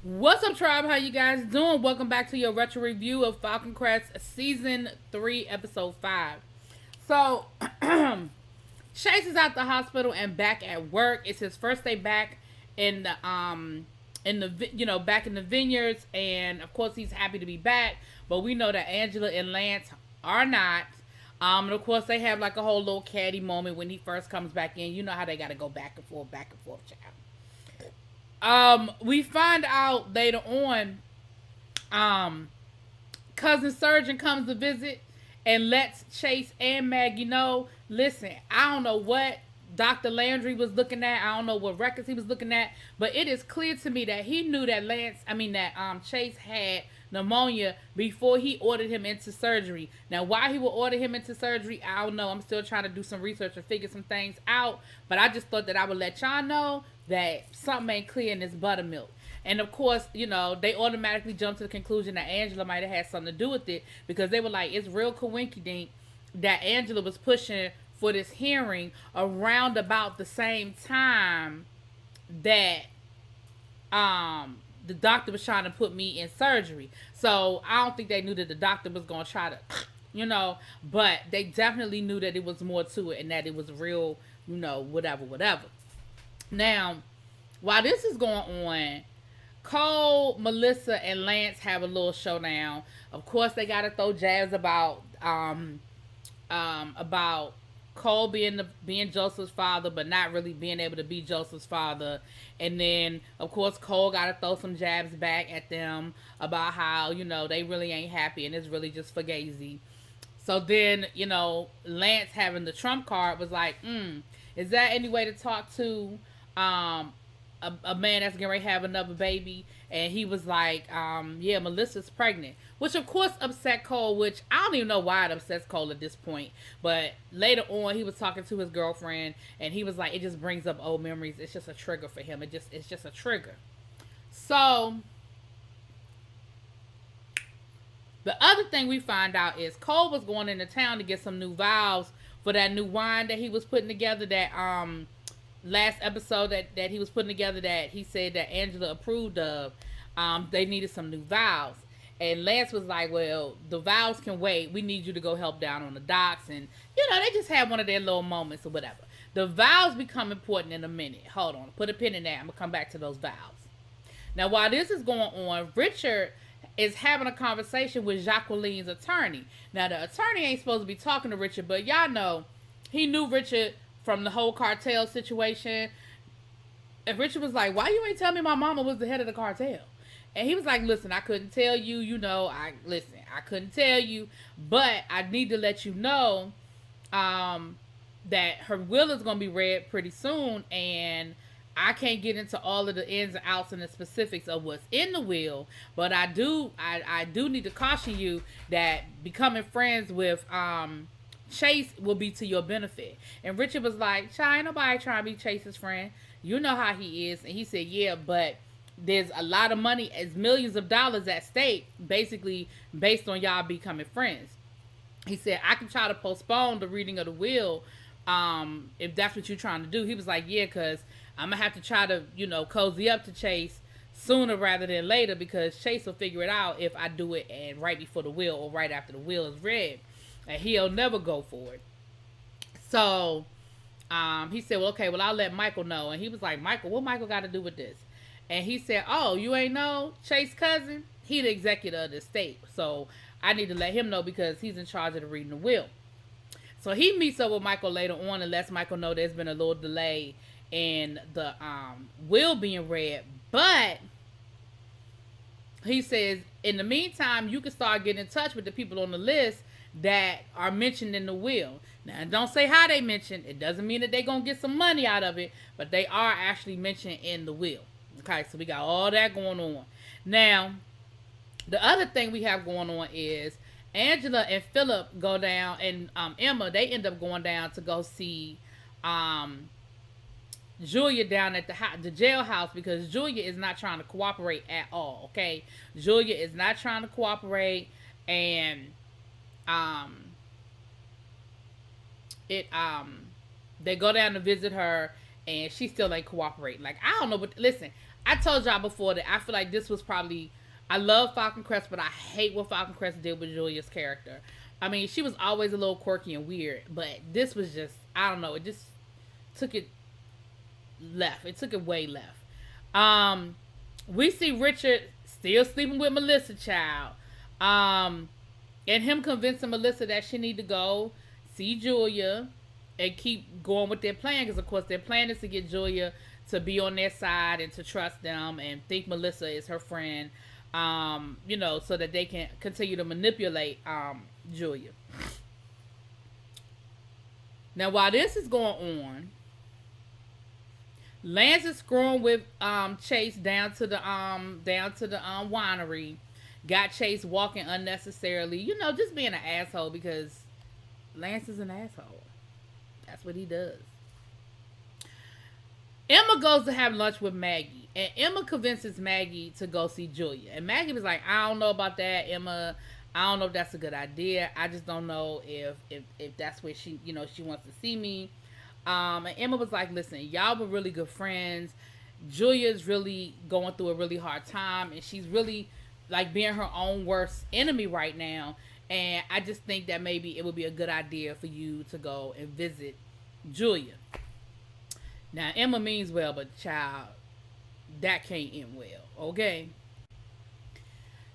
What's up, tribe? How you guys doing? Welcome back to your retro review of Falcon Crest Season 3, Episode 5. So, Chase is at the hospital and back at work. It's his first day back in the back in the vineyards, and of course he's happy to be back. But we know that Angela and Lance are not. And of course they have like a whole little catty moment when he first comes back in. You know how they got to go back and forth, child. We find out later on, cousin surgeon comes to visit and lets Chase and Maggie know, listen, I don't know what Dr. Landry was looking at. I don't know what records he was looking at, but it is clear to me that he knew that Chase had pneumonia before he ordered him into surgery. Now, why he would order him into surgery, I don't know. I'm still trying to do some research and figure some things out, but I just thought that I would let y'all know that something ain't clear in this buttermilk. And of course, they automatically jumped to the conclusion that Angela might have had something to do with it, because they were like, it's real coincident that Angela was pushing for this hearing around about the same time that the doctor was trying to put me in surgery. So I don't think they knew that the doctor was going to try to, but they definitely knew that it was more to it and that it was real, whatever. Now, while this is going on, Cole, Melissa, and Lance have a little showdown. Of course, they got to throw jabs about Cole being Joseph's father, but not really being able to be Joseph's father. And then, of course, Cole got to throw some jabs back at them about how, they really ain't happy and it's really just for Fugazi. So then, Lance having the trump card was like, is that any way to talk to a man that's going to have another baby? And he was like, yeah, Melissa's pregnant, which of course upset Cole, which I don't even know why it upsets Cole at this point. But later on, he was talking to his girlfriend and he was like, it just brings up old memories. It's just a trigger for him. It's just a trigger. So the other thing we find out is Cole was going into town to get some new vials for that new wine that he was putting together, that last episode that he was putting together, that he said that Angela approved of. They needed some new vials. And Lance was like, well, the vials can wait. We need you to go help down on the docks. And, they just had one of their little moments or whatever. The vials become important in a minute. Hold on. Put a pin in that. I'm going to come back to those vials. Now, while this is going on, Richard is having a conversation with Jacqueline's attorney. Now, the attorney ain't supposed to be talking to Richard, but y'all know he knew Richard from the whole cartel situation. And Richard was like, why you ain't tell me my mama was the head of the cartel? And he was like, listen, I couldn't tell you, I couldn't tell you, but I need to let you know that her will is going to be read pretty soon, and I can't get into all of the ins and outs and the specifics of what's in the will, but I do need to caution you that becoming friends with Chase will be to your benefit. And Richard was like, "Child, ain't nobody trying to be Chase's friend. You know how he is." And he said, "Yeah, but there's a lot of money, as millions of dollars at stake, basically based on y'all becoming friends." He said, "I can try to postpone the reading of the will, if that's what you're trying to do." He was like, "Yeah, because I'm going to have to try to, cozy up to Chase sooner rather than later, because Chase will figure it out if I do it and right before the will or right after the will is read. And he'll never go for it." So he said, "Well, okay, well, I'll let Michael know." And he was like, "Michael, what Michael got to do with this?" And he said, "Oh, you ain't know Chase's cousin? He the executor of the estate. So I need to let him know because he's in charge of the reading the will." So he meets up with Michael later on and lets Michael know there's been a little delay in the will being read. But he says, in the meantime, you can start getting in touch with the people on the list that are mentioned in the will. Now, don't say how they mentioned. It doesn't mean that they're going to get some money out of it, but they are actually mentioned in the will. Okay, so we got all that going on. Now, the other thing we have going on is Angela and Philip go down, and Emma, they end up going down to go see Julia down at the jailhouse, because Julia is not trying to cooperate at all. Okay, Julia is not trying to cooperate, and they go down to visit her, and she still ain't cooperating. Like, I don't know, but listen, I told y'all before that I feel like this was probably, I love Falcon Crest, but I hate what Falcon Crest did with Julia's character. I mean, she was always a little quirky and weird, but this was just, I don't know, it just took it left. It took it way left. We see Richard still sleeping with Melissa, child. And him convincing Melissa that she need to go see Julia and keep going with their plan, because of course their plan is to get Julia to be on their side and to trust them and think Melissa is her friend, so that they can continue to manipulate Julia. Now, while this is going on, Lance is screwing with Chase down to the winery. Got Chase walking unnecessarily, just being an asshole, because Lance is an asshole. That's what he does. Emma goes to have lunch with Maggie, and Emma convinces Maggie to go see Julia. And Maggie was like, I don't know about that, Emma. I don't know if that's a good idea. I just don't know if that's where she wants to see me. And Emma was like, listen, y'all were really good friends. Julia's really going through a really hard time, and she's really like being her own worst enemy right now. And I just think that maybe it would be a good idea for you to go and visit Julia. Now, Emma means well, but child, that can't end well, okay?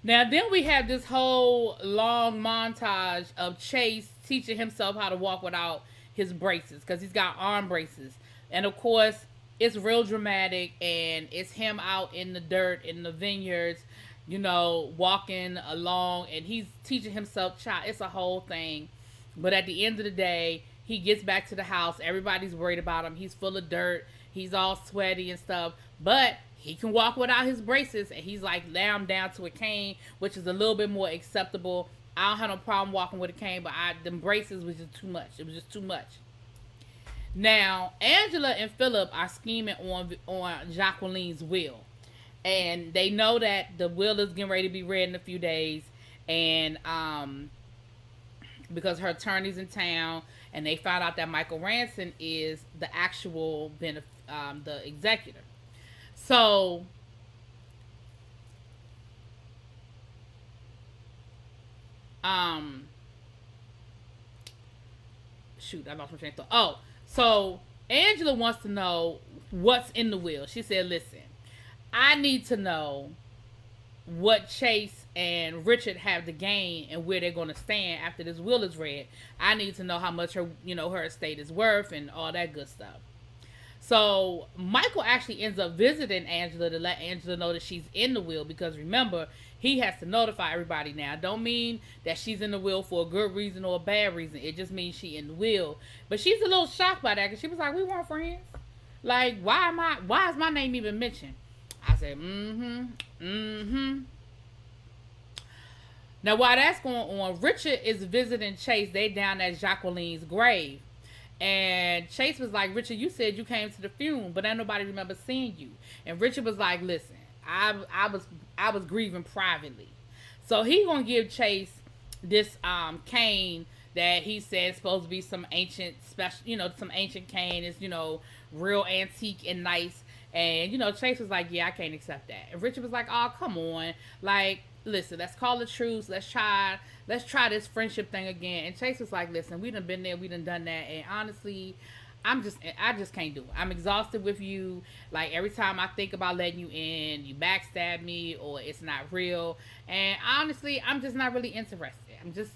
Now, then we have this whole long montage of Chase teaching himself how to walk without his braces, because he's got arm braces. And of course, it's real dramatic, and it's him out in the dirt, in the vineyards, walking along, and he's teaching himself, child, it's a whole thing. But at the end of the day, he gets back to the house. Everybody's worried about him. He's full of dirt. He's all sweaty and stuff. But he can walk without his braces, and he's like lamb down to a cane, which is a little bit more acceptable. I don't have no problem walking with a cane, but them braces was just too much. It was just too much. Now, Angela and Philip are scheming on Jacqueline's will. And they know that the will is getting ready to be read in a few days. And because her attorney's in town, and they found out that Michael Ranson is the actual the executor. So shoot, I lost my train of thought. Oh, so Angela wants to know what's in the will. She said, listen, I need to know what Chase and Richard have to gain and where they're going to stand after this will is read. I need to know how much her estate is worth and all that good stuff. So Michael actually ends up visiting Angela to let Angela know that she's in the will, because remember, he has to notify everybody now. Don't mean that she's in the will for a good reason or a bad reason. It just means she's in the will. But she's a little shocked by that, because she was like, we weren't friends. Like, why is my name even mentioned? I said, Now, while that's going on, Richard is visiting Chase. They down at Jacqueline's grave. And Chase was like, Richard, you said you came to the funeral, but ain't nobody remember seeing you. And Richard was like, listen, I was grieving privately. So he gonna give Chase this cane that he said is supposed to be some ancient special, some ancient cane. It's, real antique and nice. And, Chase was like, yeah, I can't accept that. And Richard was like, oh, come on. Like, listen, let's call it truce. Let's try this friendship thing again. And Chase was like, listen, we done been there. We done done that. And honestly, I just can't do it. I'm exhausted with you. Like, every time I think about letting you in, you backstab me, or it's not real. And honestly, I'm just not really interested. I'm just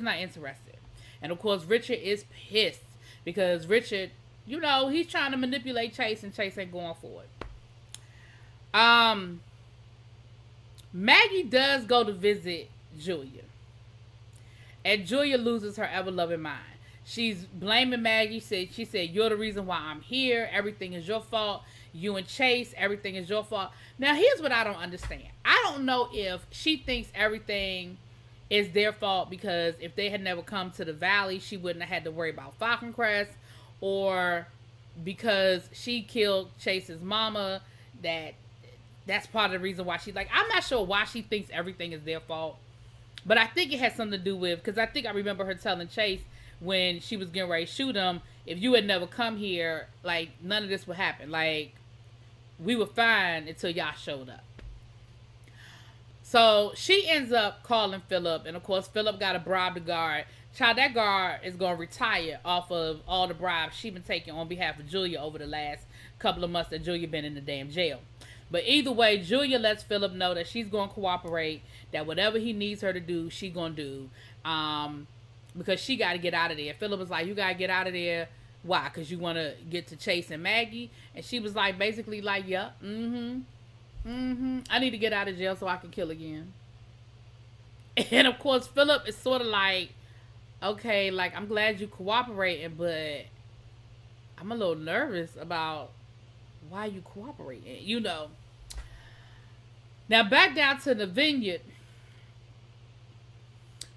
not interested. And of course, Richard is pissed, because Richard, he's trying to manipulate Chase, and Chase ain't going for it. Maggie does go to visit Julia, and Julia loses her ever-loving mind. She's blaming Maggie. She said, you're the reason why I'm here. Everything is your fault. You and Chase, everything is your fault. Now, here's what I don't understand. I don't know if she thinks everything is their fault because if they had never come to the valley, she wouldn't have had to worry about Falcon Crest, or because she killed Chase's mama, that's part of the reason why I'm not sure why she thinks everything is their fault. But I think it has something to do with, because I think I remember her telling Chase when she was getting ready to shoot him, if you had never come here, like, none of this would happen. Like, we were fine until y'all showed up. So she ends up calling Philip, and of course Philip got to bribe the guard. Child, that guard is gonna retire off of all the bribes she been taking on behalf of Julia over the last couple of months that Julia been in the damn jail. But either way, Julia lets Philip know that she's gonna cooperate, that whatever he needs her to do, she gonna do, because she got to get out of there. Philip was like, "You gotta get out of there." Why? Because you want to get to Chase and Maggie, and she was like, basically like, "Yeah, I need to get out of jail so I can kill again." And of course, Philip is sort of like, okay, like, I'm glad you cooperating, but I'm a little nervous about why you cooperating, you know. Now, back down to the vineyard,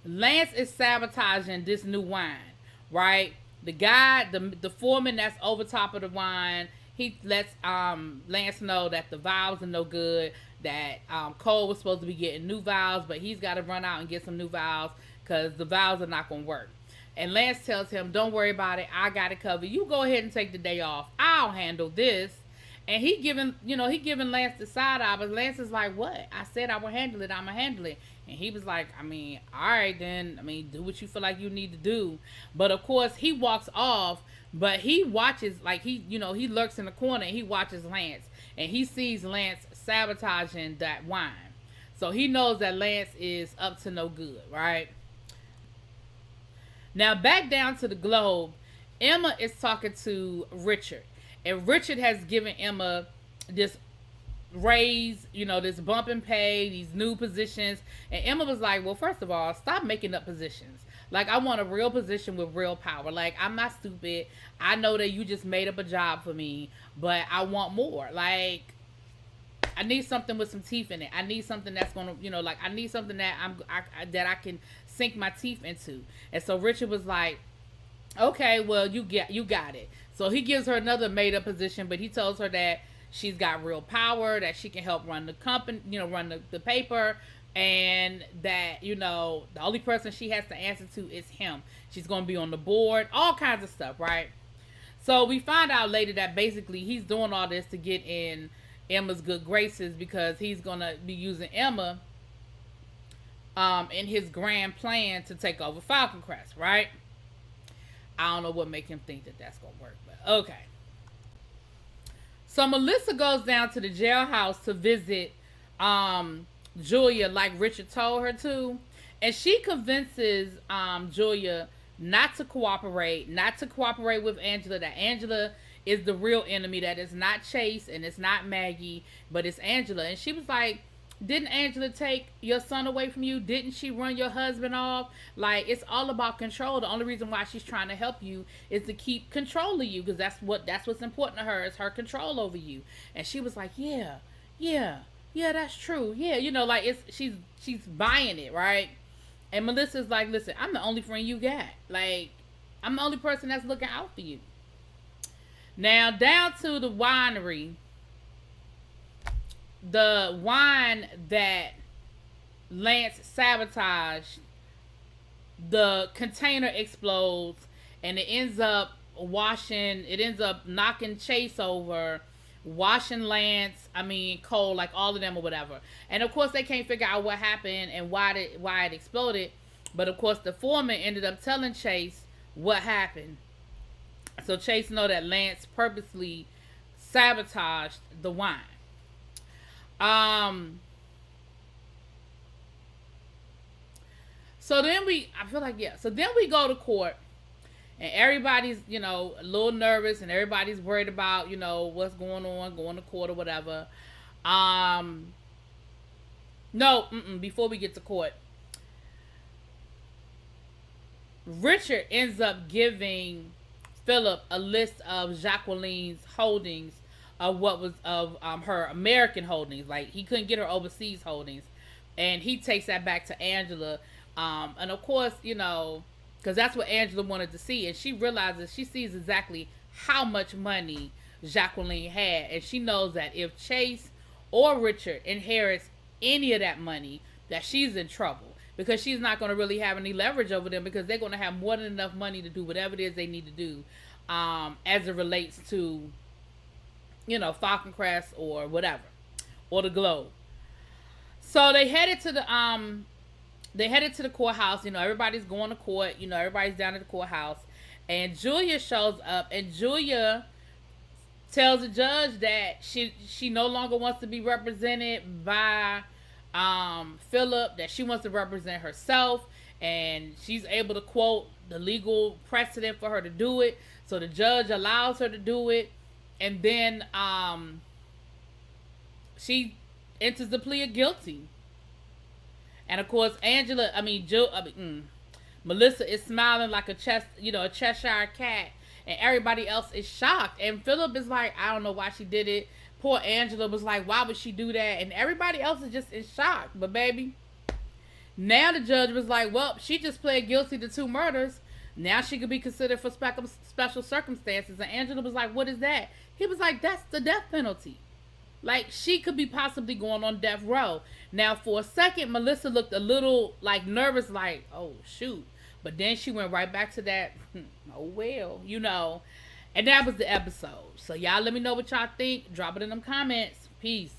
Lance is sabotaging this new wine, right? The guy, the foreman that's over top of the wine, he lets Lance know that the vials are no good, that Cole was supposed to be getting new vials, but he's got to run out and get some new vials because the vials are not going to work. And Lance tells him, "Don't worry about it. I got it covered. You go ahead and take the day off. I'll handle this." And he giving Lance the side eye, but Lance is like, "What? I said I would handle it. I'm going to handle it." And he was like, "I mean, all right then. I mean, do what you feel like you need to do." But of course, he walks off, but he watches, like, he lurks in the corner and he watches Lance. And he sees Lance sabotaging that wine. So he knows that Lance is up to no good, right? Now, back down to the Globe, Emma is talking to Richard. And Richard has given Emma this raise, this bump in pay, these new positions. And Emma was like, "Well, first of all, stop making up positions. Like, I want a real position with real power. Like, I'm not stupid. I know that you just made up a job for me, but I want more. Like, I need something with some teeth in it. I need something that's gonna, I need something that I can sink my teeth into." And so Richard was like, "Okay, well, you got it." So he gives her another made up position, but he tells her that she's got real power, that she can help run the company, run the paper, and that, the only person she has to answer to is him. She's going to be on the board, all kinds of stuff, right? So we find out later that basically he's doing all this to get in Emma's good graces because he's going to be using Emma in his grand plan to take over Falcon Crest, right? I don't know what make him think that that's going to work, but okay. So Melissa goes down to the jailhouse to visit Julia like Richard told her to. And she convinces Julia not to cooperate with Angela, that Angela is the real enemy, that it's not Chase and it's not Maggie, but it's Angela. And she was like, "Didn't Angela take your son away from you? Didn't she run your husband off? Like, it's all about control. The only reason why she's trying to help you is to keep control of you, because that's what's important to her, is her control over you." And she was like, yeah, that's true. Yeah, like, she's buying it, right? And Melissa's like, "Listen, I'm the only friend you got. Like, I'm the only person that's looking out for you." Now, down to the winery. The wine that Lance sabotaged, the container explodes and it ends up knocking Chase over, washing Lance, Cole, like all of them or whatever. And of course they can't figure out what happened and why it exploded. But of course the foreman ended up telling Chase what happened. So Chase know that Lance purposely sabotaged the wine. So then we go to court, and everybody's, a little nervous, and everybody's worried about, what's going to court or whatever. Before we get to court, Richard ends up giving Philip a list of Jacqueline's holdings, of what was of her American holdings. Like, he couldn't get her overseas holdings, and he takes that back to Angela, and of course, because that's what Angela wanted to see, and she sees exactly how much money Jacqueline had, and she knows that if Chase or Richard inherits any of that money, that she's in trouble, because she's not going to really have any leverage over them, because they're going to have more than enough money to do whatever it is they need to do, as it relates to Falcon Crest or whatever, or the Globe. So they headed to the courthouse. Everybody's going to court. Everybody's down at the courthouse, and Julia shows up, and Julia tells the judge that she no longer wants to be represented by Philip, that she wants to represent herself, and she's able to quote the legal precedent for her to do it. So the judge allows her to do it, and then she enters the plea of guilty. And of course, Melissa is smiling like a Cheshire cat, and everybody else is shocked. And Philip is like, I don't know why she did it. Poor Angela was like, why would she do that? And everybody else is just in shock. But baby, now the judge was like, well, she just pled guilty to 2 murders. Now she could be considered for special circumstances. And Angela was like, what is that? He was like, that's the death penalty. Like, she could be possibly going on death row. Now, for a second, Melissa looked a little, like, nervous, like, oh, shoot. But then she went right back to that, oh, well, And that was the episode. So, y'all let me know what y'all think. Drop it in them comments. Peace.